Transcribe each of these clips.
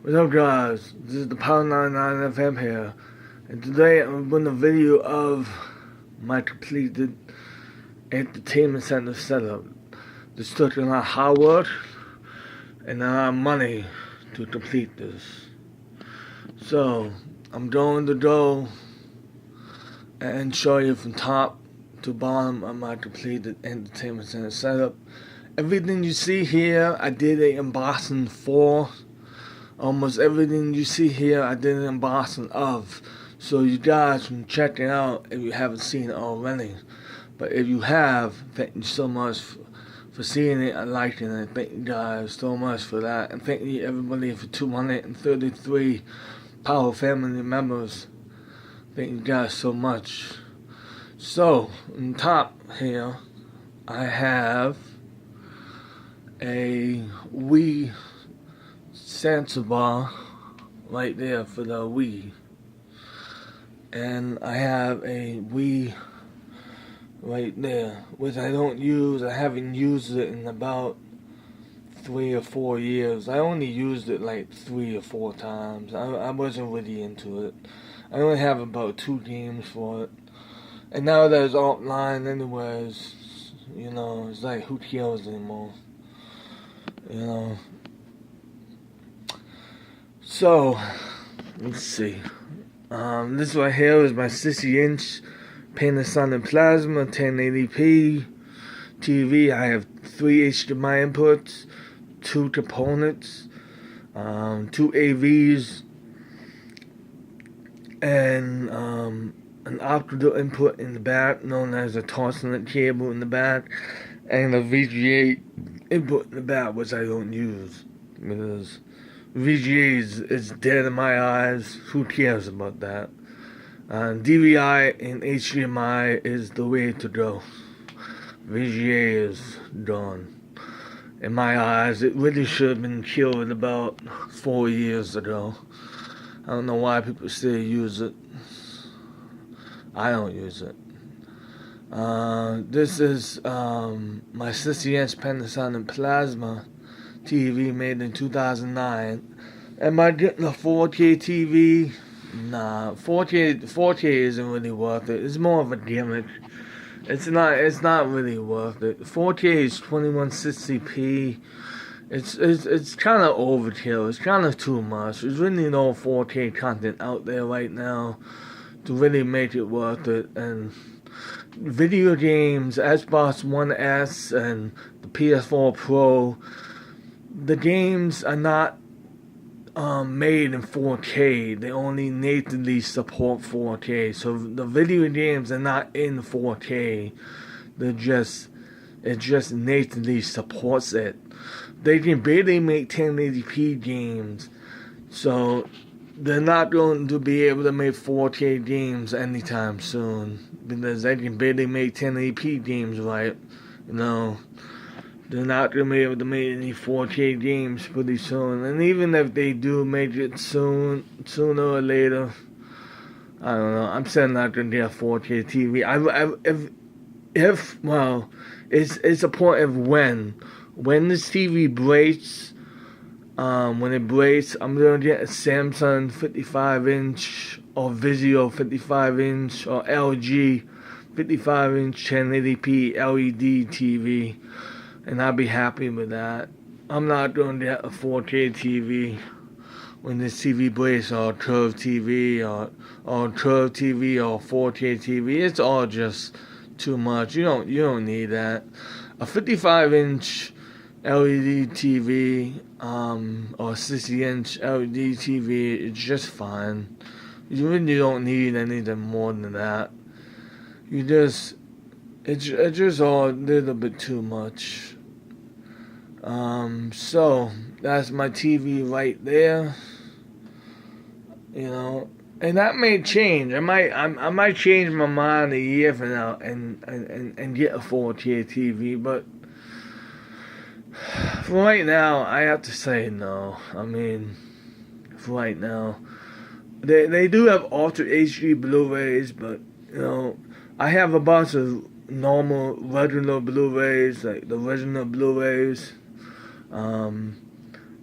What's up, guys? This is the Power 99 FM here, and today I'm doing a video of my completed entertainment center setup. This took a lot of hard work and a lot of money to complete this. So I'm going to go and show you from top to bottom of my completed entertainment center setup. Everything you see here, I did it in Boston for. Almost everything you see here, I did it in Boston of. So you guys can check it out if you haven't seen it already. But if you have, thank you so much for seeing it and liking it. Thank you guys so much for that. And thank you everybody for 233 Power family members. Thank you guys so much. So, on top here, I have a Wii Santa bar right there for the Wii, and I have a Wii right there, which I don't use. I haven't used it in about 3 or 4 years. I only used it like 3 or 4 times. I wasn't really into it. I only have about 2 games for it, and now that it's offline anyways, you know, it's like who cares anymore, you know. So, let's see. This right here is my 60-inch Panasonic Plasma 1080p TV. I have 3 HDMI inputs, 2 components, 2 AVs, and an optical input in the back, known as a Toslink cable in the back, and a VGA input in the back, which I don't use because VGA is dead in my eyes. Who cares about that? DVI and HDMI is the way to go. VGA is gone. In my eyes, it really should have been killed about 4 years ago. I don't know why people still use it. I don't use it. This is my 60-inch Panasonic Plasma TV made in 2009. Am I getting a 4K TV? Nah, 4K isn't really worth it. It's more of a gimmick. It's not really worth it. 4K is 2160p. It's kind of overkill. It's kind of too much. There's really no 4K content out there right now to really make it worth it. And video games, Xbox One S and the PS4 Pro, the games are not made in 4K. They only natively support 4K. So the video games are not in 4K. It just natively supports it. They can barely make 1080p games. So they're not going to be able to make 4K games anytime soon, because they can barely make 1080p games, right? You know, they're not going to be able to make any 4K games pretty soon. And even if they do make it sooner or later, I don't know. I'm still not going to get a 4K TV. Well, it's a point of when this TV breaks. When it breaks, I'm going to get a Samsung 55-inch or Vizio 55-inch or LG 55-inch 1080p LED TV, and I'll be happy with that. I'm not going to get a 4K TV when this TV breaks, or curved TV, or 4K TV. It's all just too much. You don't need that. A 55-inch LED TV or 60-inch LED TV is just fine. You really don't need anything more than that. It's just all a little bit too much. So that's my TV right there. You know, and that may change. I might change my mind a year from now and get a 4K TV, but for right now, I have to say no. I mean, for right now, they do have Ultra HD Blu-rays, but you know, I have a bunch of normal, regular Blu-rays, like the original Blu-rays.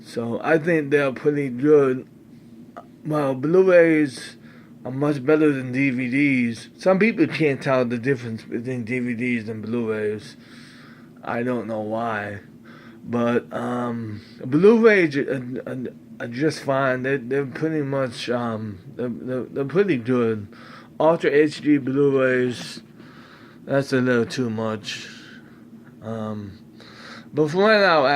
So I think they're pretty good. Well, Blu-rays are much better than DVDs. Some people can't tell the difference between DVDs and Blu-rays. I don't know why. But Blu-rays are just fine. They're pretty much they're pretty good. Ultra HD Blu-rays, that's a little too much. But for right now, I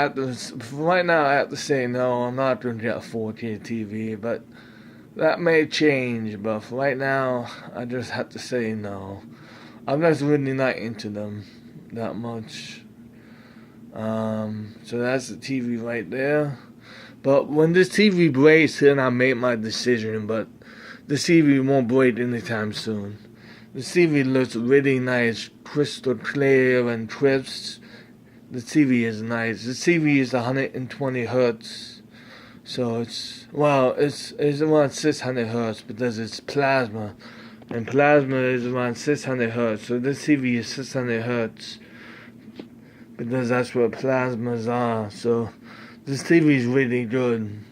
have to say no. I'm not gonna get a 4K TV, but that may change. But for right now, I just have to say no. I'm just really not into them that much. So that's the TV right there. But when this TV breaks, then I make my decision. But the TV won't break anytime soon. The TV looks really nice, crystal clear and crisp. The TV is nice. The TV is 120 hertz, so it's around 600 hertz because it's plasma, and plasma is around 600 hertz. So this TV is 600 hertz because that's what plasmas are. So this TV is really good.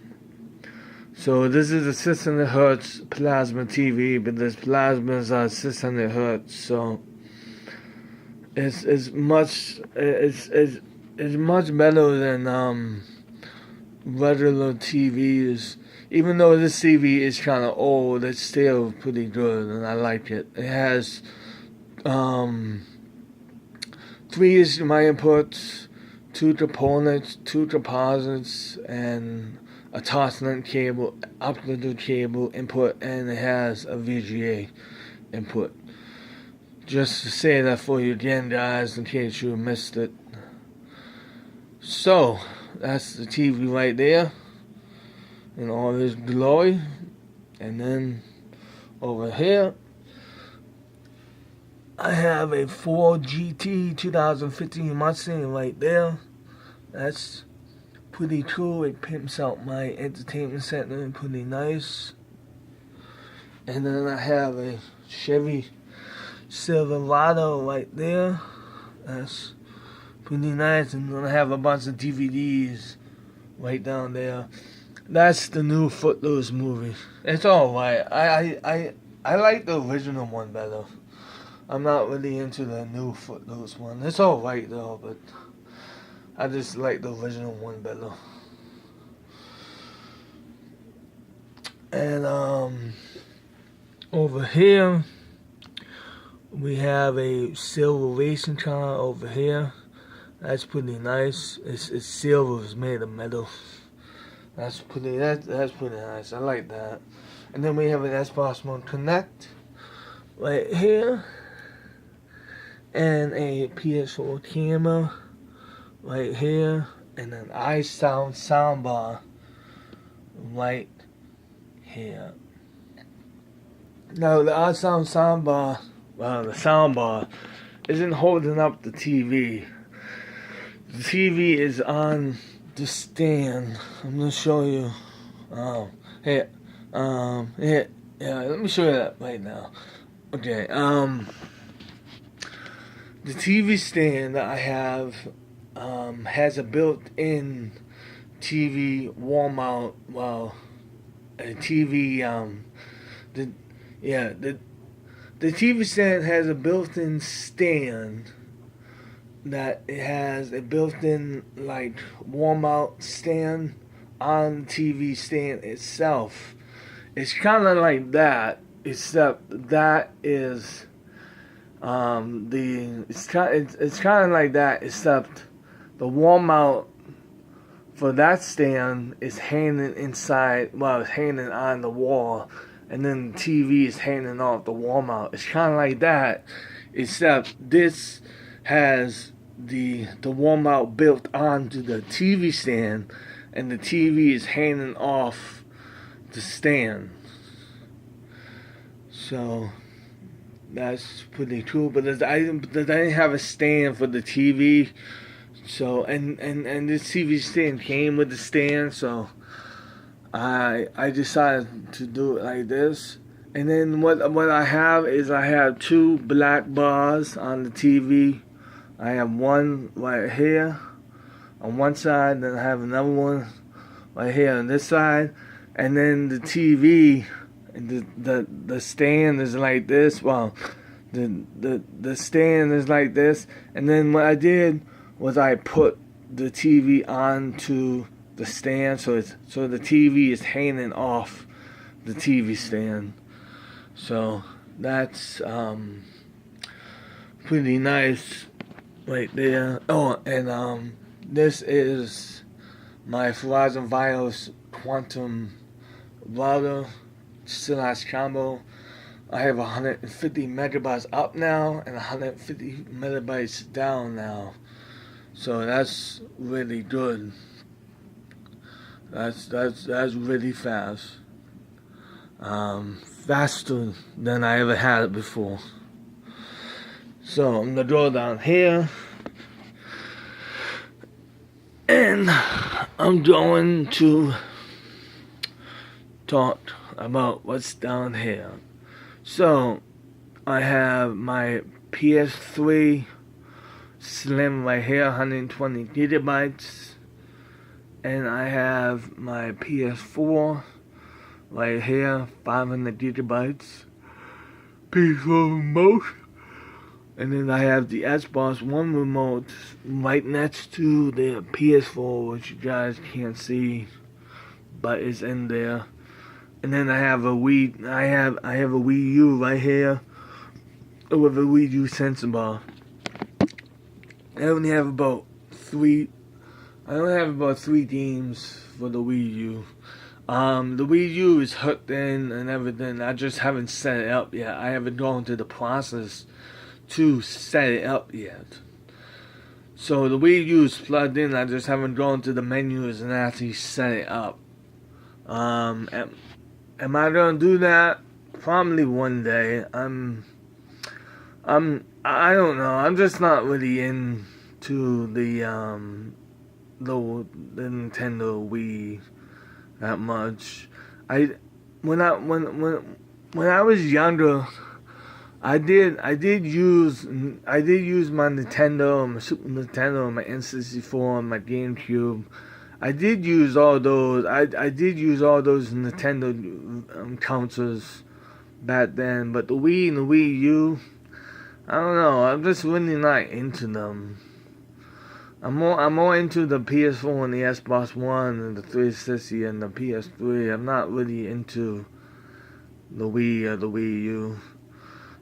So this is a 600 hertz plasma TV, but this plasmas are 600 hertz. So it's much better than regular TVs. Even though this TV is kind of old, it's still pretty good, and I like it. It has 3 HDMI inputs, 2 components, 2 composites, and a toslink cable, optical cable input, and it has a VGA input. Just to say that for you again, guys, in case you missed it. So, that's the TV right there in all its glory. And then over here, I have a Ford GT 2015 Mustang right there. That's pretty cool. It pimps out my entertainment center pretty nice. And then I have a Chevy Silverado right there. That's pretty nice. And then I have a bunch of DVDs right down there. That's the new Footloose movie. It's alright. I like the original one better. I'm not really into the new Footloose one. It's alright though, but I just like the original one better. And over here we have a silver racing car over here. That's pretty nice. It's silver. It's made of metal. That's pretty nice. I like that. And then we have an Xbox One Connect right here, and a PS4 camera right here, and an iSound soundbar right here. Now the iSound soundbar, the soundbar isn't holding up the TV. The TV is on the stand. I'm gonna show you. Here. Yeah. Let me show you that right now. Okay. The TV stand that I have has a built-in TV wall mount. Well, a TV. The TV stand has a built-in stand. That it has a built-in wall mount stand on the TV stand itself. It's kind of like that, except that is it's kind of like that, except the wall mount for that stand is hanging inside. Well, it's hanging on the wall, and then the TV is hanging off the wall mount. It's kind of like that, except this has the wall mount built onto the TV stand, and the TV is hanging off the stand. So that's pretty cool. But I didn't have a stand for the TV, so and this TV stand came with the stand, so I decided to do it like this. And then what I have is I have 2 black bars on the TV. I have one right here on one side, then I have another one right here on this side, and then the TV, the stand is like this. Well, the stand is like this, and then what I did was I put the TV onto the stand, so the TV is hanging off the TV stand. So that's pretty nice right there. Oh, and this is my Verizon Wireless Quantum router / combo. I have 150 megabytes up now and 150 megabytes down now. So that's really good. That's really fast. Faster than I ever had it before. So I'm gonna go down here, and I'm going to talk about what's down here. So I have my PS3 Slim right here, 120 gigabytes, and I have my PS4 right here, 500 gigabytes, PS4 remote, and then I have the Xbox One remote right next to the PS4, which you guys can't see, but it's in there. And then I have a Wii. I have a Wii U right here with a Wii U sensor bar. I only have about three games for the Wii U. The Wii U is hooked in and everything. I just haven't set it up yet. I haven't gone through the process to set it up yet. So the Wii U is plugged in. I just haven't gone to the menus and actually set it up. Am I gonna do that? Probably one day. I don't know. I'm just not really into the Nintendo Wii that much. When I was younger, I did use my Nintendo, my Super Nintendo, my N64, my GameCube. I did use all those. I did use all those Nintendo consoles back then. But the Wii and the Wii U, I don't know. I'm just really not into them. I'm more into the PS4 and the Xbox One and the 360 and the PS3. I'm not really into the Wii or the Wii U.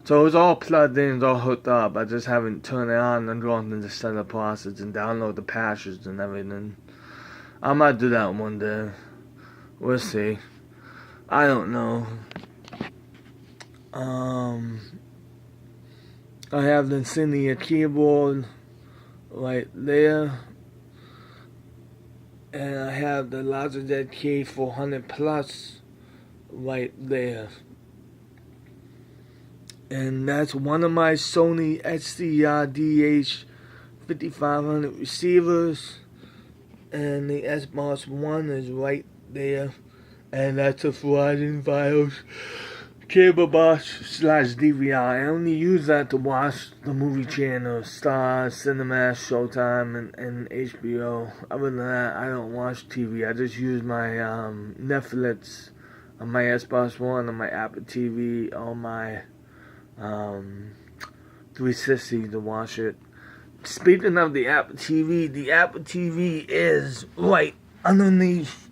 So it's all plugged in, it's all hooked up. I just haven't turned it on and gone through the setup process and download the patches and everything. I might do that one day. We'll see. I don't know. I have the Insignia keyboard right there. And I have the Logitech K400 Plus right there. And that's one of my Sony XDR DH5500 receivers. And the Xbox One is right there. And that's a Verizon Wireless cable box / DVR. I only use that to watch the movie channel, Star, Cinema, Showtime, and HBO. Other than that, I don't watch TV. I just use my Netflix on my Xbox One, on my Apple TV, on my 360 to watch it. Speaking of the Apple TV is right underneath,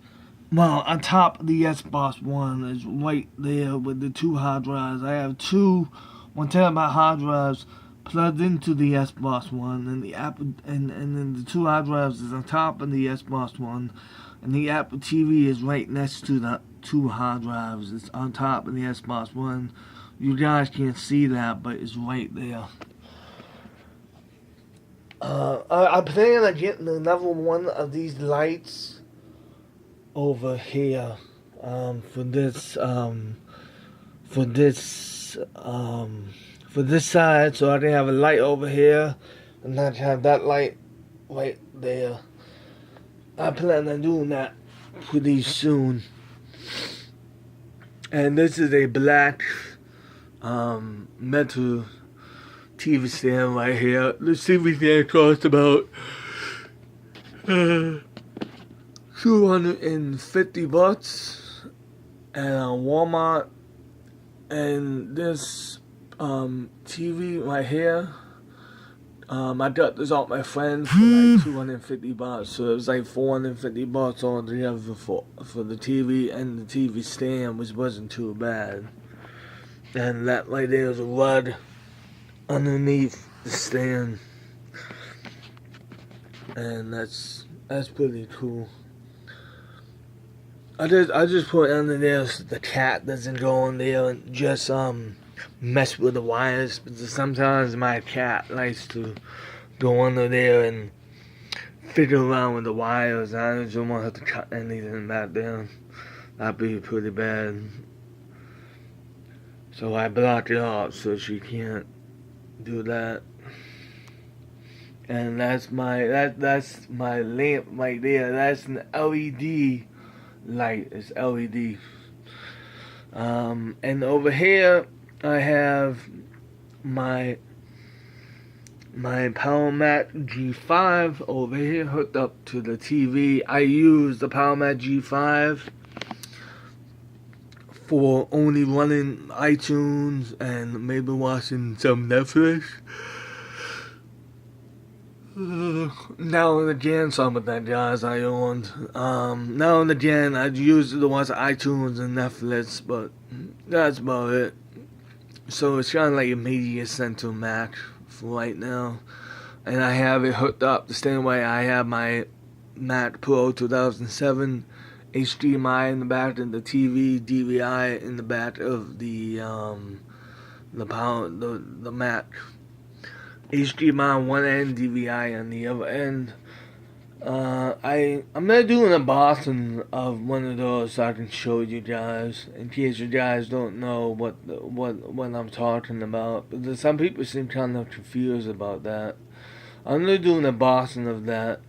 well, on top of the Xbox One. Is right there with the 2 hard drives. I have 2 1 terabyte hard drives plugged into the Xbox One, and the Apple and then the 2 hard drives is on top of the Xbox One, and the Apple TV is right next to the 2 hard drives. It's on top of the Xbox One. You guys can't see that, but it's right there. I'm planning on getting another one of these lights over here for this side, so I can have a light over here and not have that light right there. I plan on doing that pretty soon. And this is a black metal TV stand right here. The TV stand costs about $250 at Walmart, and this TV right here. I got this off my friend for like $250, so it was like $450 altogether for the TV and the TV stand, which wasn't too bad. And that right there is a rug underneath the stand, and that's pretty cool. I just put under there so the cat doesn't go in there and just mess with the wires, because sometimes my cat likes to go under there and fiddle around with the wires, and I just don't want her to cut anything back there. That'd be pretty bad. So I blocked it off so she can't do that. And that's my lamp right there. That's an LED light. It's LED. And over here I have my PowerMac G5 over here hooked up to the TV. I use the PowerMac G5 for only running iTunes and maybe watching some Netflix. Now and again, some of that, guys, I owned. Now and again, I use it to watch iTunes and Netflix, but that's about it. So it's kind of like a media center Mac for right now. And I have it hooked up the same way I have my Mac Pro 2007 HDMI in the back and the TV DVI in the back of the Mac. HDMI on one end, DVI on the other end. I'm not doing a unboxing of one of those so I can show you guys, in case you guys don't know what I'm talking about. But some people seem kind of confused about that. I'm gonna do an unboxing of that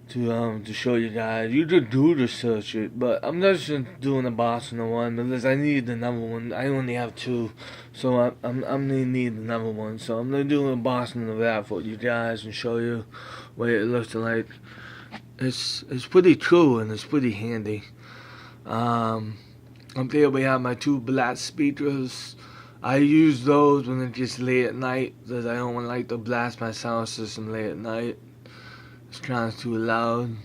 to show you guys. You could do the search it, but I'm not just doing a unboxing of one because I need another one. I only have two, so I'm gonna need another one. So I'm gonna do an unboxing of that for you guys and show you what it looks like. It's pretty cool and it's pretty handy. Up there we have my two black speakers. I use those when it's just late at night because I don't like to blast my sound system late at night. It's kind of too loud.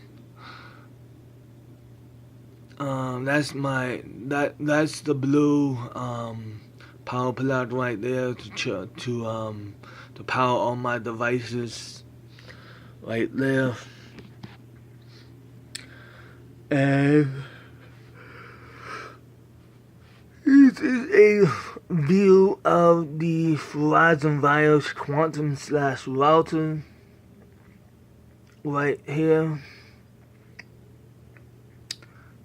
That's the blue power plug right there to power all my devices right there. And this is a view of the Verizon Virus Quantum / router right here.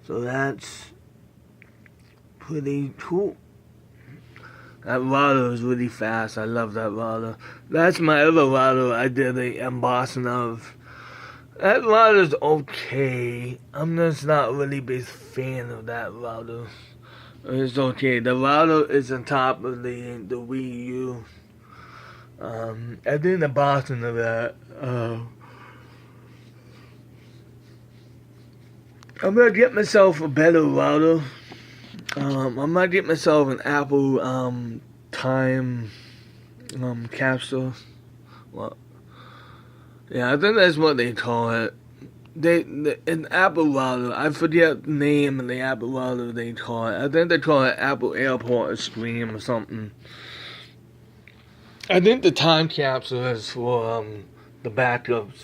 So that's pretty cool. That router is really fast. I love that router. That's my other router I did a unboxing of. That router's okay. I'm just not really a big fan of that router. It's okay. The router is on top of the Wii U. I did an unboxing of that. I'm gonna get myself a better router. I'm gonna get myself an Apple time capsule. Well, yeah, I think that's what they call it. An Apple router. I forget the name of the Apple router they call it. I think they call it Apple Airport Extreme or something. I think the time capsule is for the backups.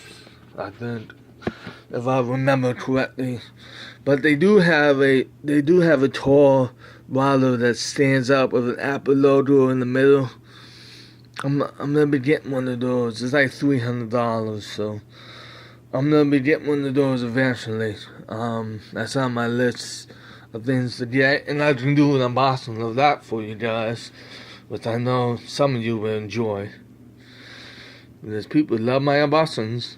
I think, if I remember correctly. But they do have a tall router that stands up with an Apple logo in the middle. I'm gonna be getting one of those. It's like $300, so I'm gonna be getting one of those eventually. That's on my list of things to get, and I can do an unboxing of that for you guys, which I know some of you will enjoy, because people love my unboxings.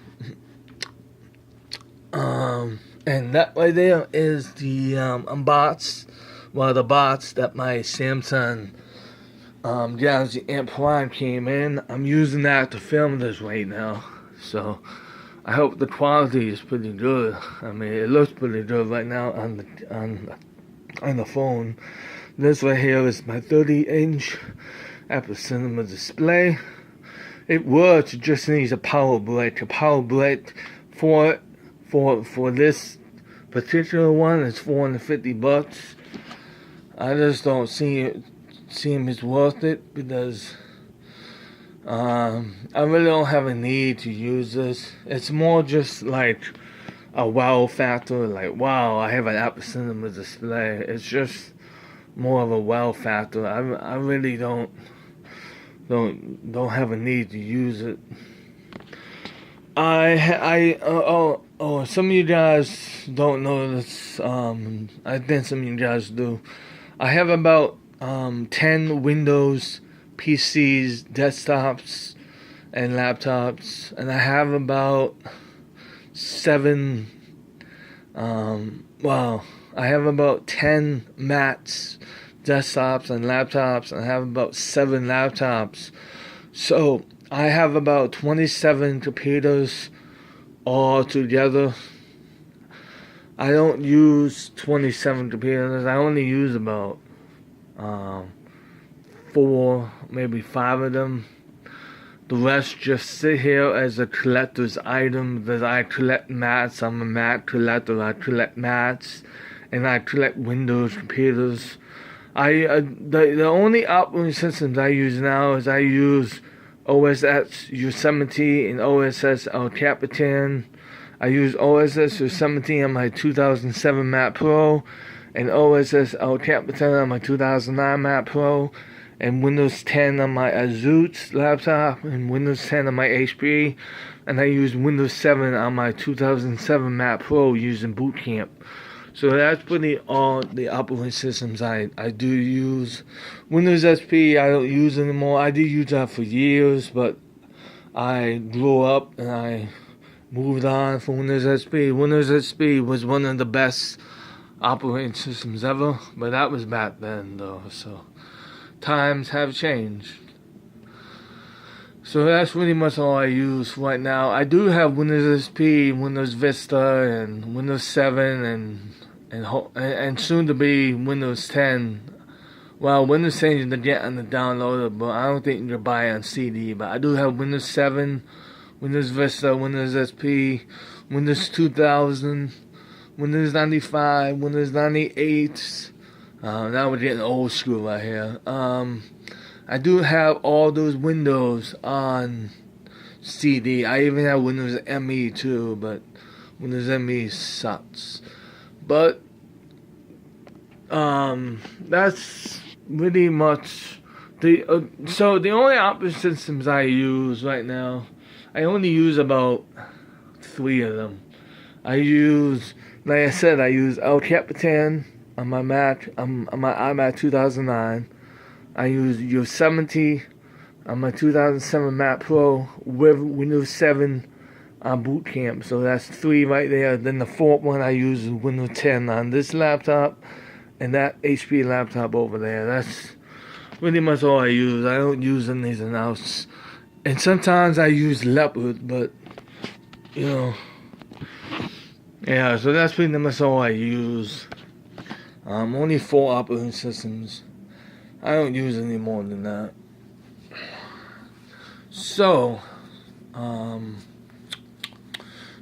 And that right there is the the box that my Samsung Galaxy M Prime came in. I'm using that to film this right now. So I hope the quality is pretty good. I mean, it looks pretty good right now on the phone. This right here is my 30-inch Apple Cinema display. It works. It just needs a power brick. A power brick for this particular one is $450. I just don't see him as worth it because I really don't have a need to use this. It's more just like a wow factor, like wow, I have an Apple Cinema display. It's just more of a wow factor. I really don't have a need to use it. Some of you guys don't know this. I think some of you guys do. I have about 10 Windows PCs, desktops, and laptops, and I have about 7. I have about 10 Macs, desktops, and laptops, and I have about 7 laptops. So I have about 27 computers all together. I don't use 27 computers. I only use about 4, maybe 5 of them. The rest just sit here as a collector's item because I collect mats. I'm a mat collector. I collect mats, and I collect Windows computers. The only operating systems I use now is I use OSS Yosemite and OSS El Capitan. I use OSS Yosemite on my 2007 Mac Pro, and OSS El Capitan on my 2009 Mac Pro, and Windows 10 on my Asus laptop, and Windows 10 on my HP, and I use Windows 7 on my 2007 Mac Pro using Boot Camp. So that's pretty all the operating systems I do use. Windows XP I don't use anymore. I did use that for years, but I grew up and I moved on from Windows XP. Windows XP was one of the best operating systems ever, but that was back then though, so times have changed. So that's pretty much all I use right now. I do have Windows XP, Windows Vista, and Windows 7, and soon to be Windows 10. Well, Windows 10 you can get on the downloader, but I don't think you can buy it on CD. But I do have Windows 7, Windows Vista, Windows XP, Windows 2000, Windows 95, Windows 98. Now we're getting old school right here. I do have all those Windows on CD. I even have Windows ME too, but Windows ME sucks. But that's pretty much so the only operating systems I use right now. I only use about 3 of them. I use, like I said, I use El Capitan on my Mac, on my iMac 2009. I use Yosemite on my 2007 Mac Pro with Windows 7 on Boot Camp. So that's 3 right there. Then the 4th one I use is Windows 10 on this laptop and that HP laptop over there. That's pretty much all I use. I don't use anything else. And sometimes I use Leopard, but you know, yeah. So that's pretty much all I use. Only 4 operating systems. I don't use any more than that. So,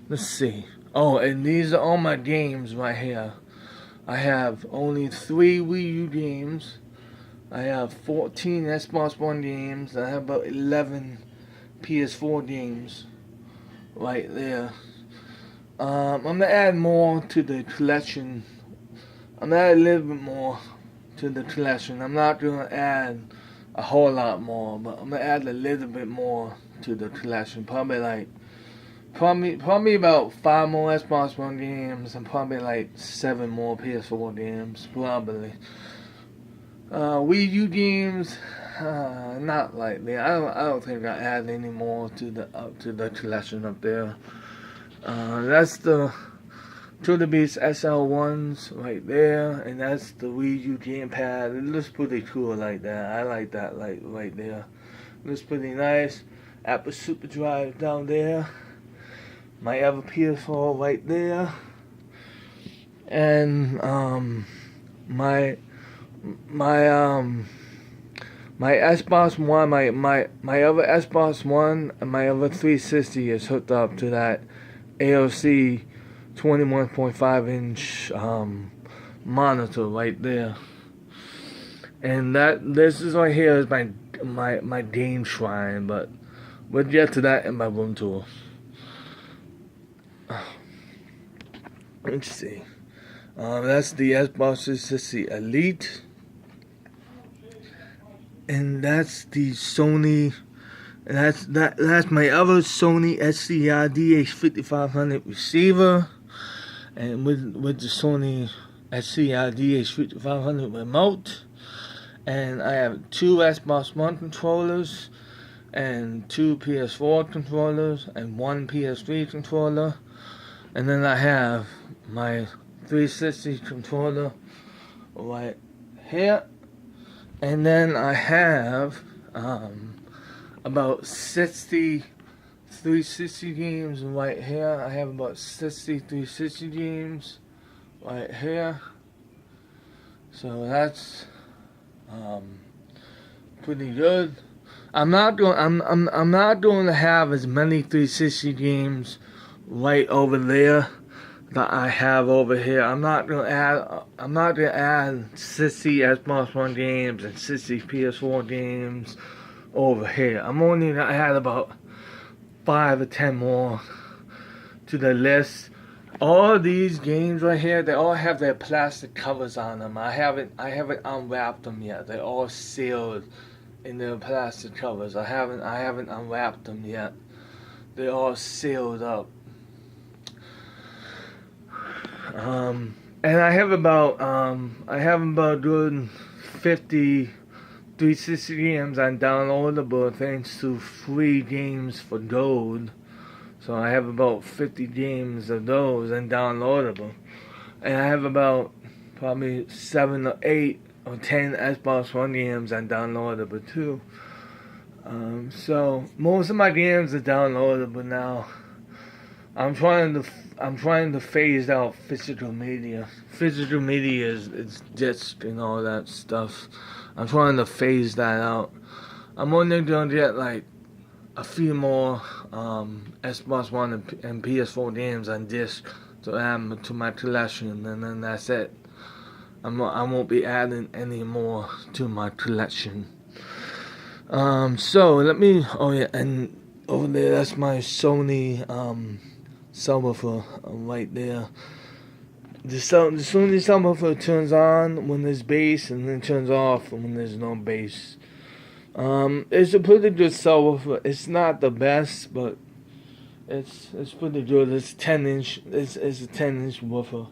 let's see. Oh, and these are all my games right here. I have only 3 Wii U games. I have 14 Xbox One games. I have about 11 PS4 games right there. I'm gonna add more to the collection. I'm gonna add a little bit more to the collection. I'm not gonna add a whole lot more, but I'm gonna add a little bit more to the collection. Probably about 5 more Xbox One games and probably like 7 more PS4 games, probably. Wii U games, not likely. I don't think I add any more to the collection up there. That's the To The Beast SL1s right there, and that's the Wii U gamepad. It looks pretty cool like that. I like that right there. Looks pretty nice. Apple Super Drive down there. my other PS4 right there, and my my Xbox One, my other Xbox One, and my other 360 is hooked up to that AOC 21.5 inch monitor right there. And this is right here is my game shrine, but we'll get to that in my room tour. Let's see. That's the Xbox 360 Elite, and that's the Sony. That's my other Sony SCI DH5500 receiver, and with the Sony SCI DH5500 remote. And I have 2 Xbox One controllers, and 2 PS4 controllers, and 1 PS3 controller. And then I have my 360 controller right here. And then I have about 60 360 games right here. I have about 60 360 games right here. So that's pretty good. I'm not going to have as many 360 games right over there that I have over here. I'm not going to add 60 Xbox One games and 60 PS4 games over here. I'm only going to add about 5 or 10 more to the list. All these games right here, they all have their plastic covers on them. I haven't unwrapped them yet. They're all sealed in their plastic covers. I haven't unwrapped them yet. They're all sealed up. And I have about good 50 360 games on downloadable thanks to free games for gold. So I have about 50 games of those and downloadable. And I have about probably 7 or 8 or 10 Xbox One games and downloadable too. So most of my games are downloadable now. I'm trying to phase out physical media. Physical media is disc and all that stuff. I'm trying to phase that out. I'm only gonna get like a few more Xbox One and PS4 games on disc to add to my collection, and then that's it. I won't be adding any more to my collection. So let me. Oh yeah, and over there, that's my Sony subwoofer right there. The Sony subwoofer turns on when there's bass, and then turns off when there's no bass. It's a pretty good subwoofer. It's not the best, but it's pretty good. It's 10-inch. It's a 10-inch woofer,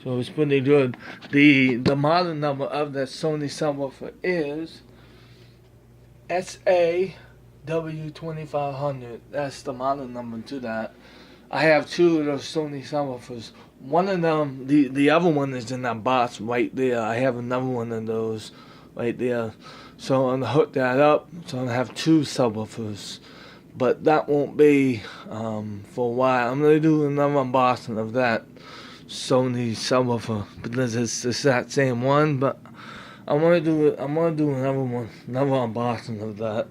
so it's pretty good. The model number of that Sony subwoofer is SAW2500. That's the model number to that. I have 2 of those Sony subwoofers. One of them, the other one is in that box right there. I have another one of those right there. So I'm going to hook that up. So I'm going to have 2 subwoofers. But that won't be for a while. I'm going to do another unboxing of that Sony subwoofer because it's that same one. But I'm going to do another one, another unboxing of that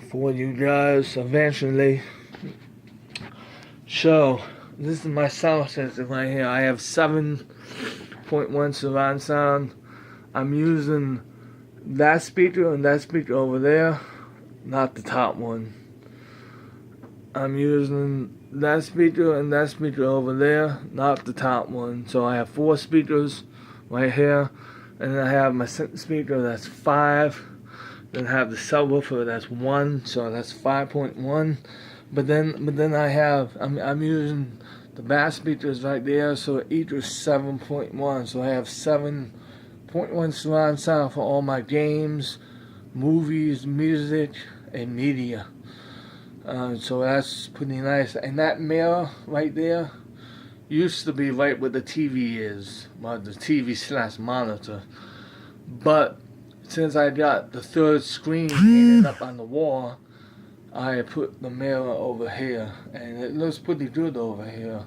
for you guys eventually. So this is my sound system right here. I have 7.1 surround sound. I'm using that speaker and that speaker over there, not the top one. I'm using that speaker and that speaker over there, not the top one. So I have 4 speakers right here, and then I have my speaker that's 5. Then I have the subwoofer that's 1, so that's 5.1. But then I have I'm using the bass speakers right there, so each is 7.1. So I have 7.1 surround sound for all my games, movies, music, and media. So that's pretty nice. And that mirror right there used to be right where the TV is, well, the TV/monitor. But since I got the 3rd screen hanging up on the wall, I put the mirror over here, and it looks pretty good over here.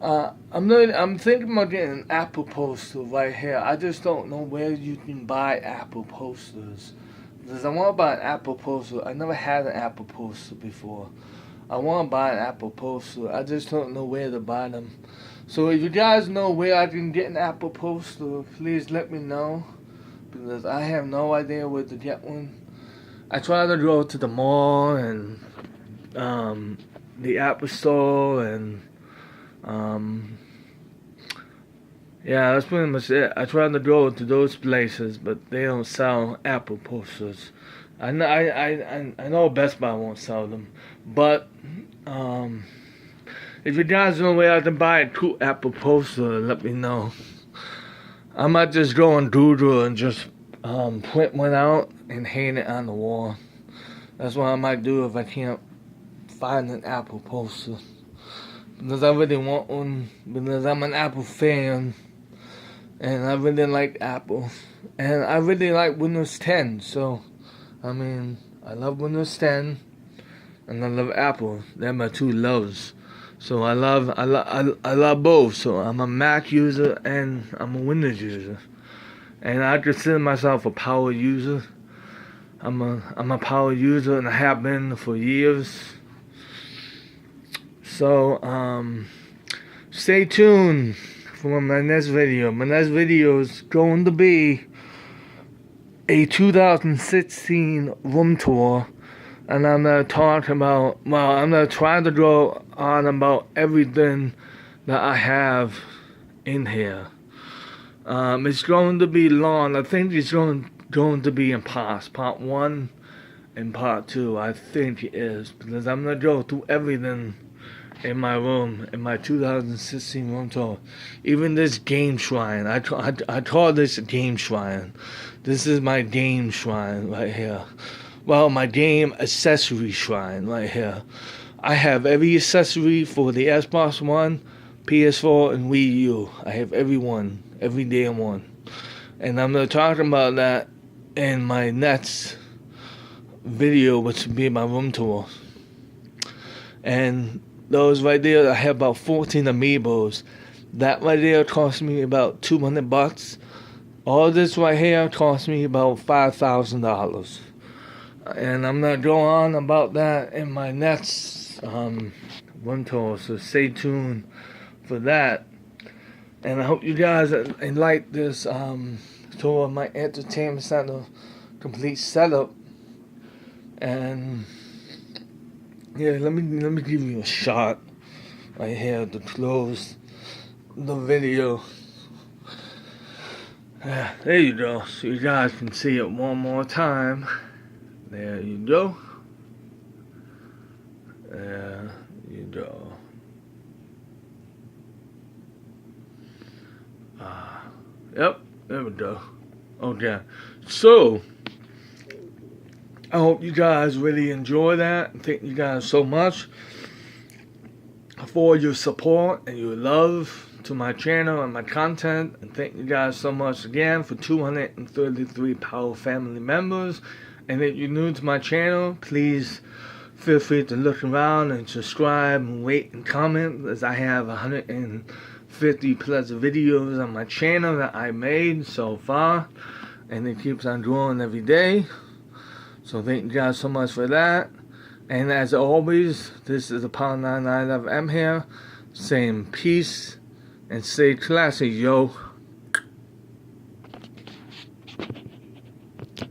I'm thinking about getting an Apple poster right here. I just don't know where you can buy Apple posters. Because I want to buy an Apple poster. I never had an Apple poster before. I want to buy an Apple poster. I just don't know where to buy them. So if you guys know where I can get an Apple poster, please let me know. Because I have no idea where to get one. I try to go to the mall and the Apple store and yeah, that's pretty much it. I try to go to those places, but they don't sell Apple posters. I know Best Buy won't sell them, but if you guys know where I can buy a cool Apple poster, let me know. I might just go on Google and just print one out and hang it on the wall. That's what I might do if I can't find an Apple poster. Because I really want one, because I'm an Apple fan, and I really like Apple, and I really like Windows 10, so, I mean, I love Windows 10, and I love Apple. They're my two loves. So I love both. So I'm a Mac user and I'm a Windows user, and I consider myself a power user. I'm a power user, and I have been for years. So stay tuned for my next video. My next video is going to be a 2016 room tour. And I'm going to talk about, I'm going to try to go on about everything that I have in here. It's going to be long. I think it's going to be in parts. Part 1 and Part 2, I think it is. Because I'm going to go through everything in my room, in my 2016 room tour. Even this game shrine. I call this a game shrine. This is my game shrine right here. Well, my game accessory shrine right here. I have every accessory for the Xbox One, PS4, and Wii U. I have every damn one. And I'm going to talk about that in my next video, which will be my room tour. And those right there, I have about 14 amiibos. That right there cost me about $200. All this right here cost me about $5,000. And I'm going to go on about that in my next room tour, so stay tuned for that. And I hope you guys like this tour of my entertainment center complete setup. And yeah, let me give you a shot right here to close the video. Yeah, there you go, so you guys can see it one more time. There you go. There you go. Yep, there we go. Okay, so I hope you guys really enjoy that. Thank you guys so much for your support and your love to my channel and my content. And thank you guys so much again for 233 Power Family members. And if you're new to my channel, please feel free to look around and subscribe and rate and comment, as I have 150 plus videos on my channel that I made so far, and it keeps on growing every day. So thank you guys so much for that. And as always, this is Apollo 99 FM here, saying peace and stay classy, yo.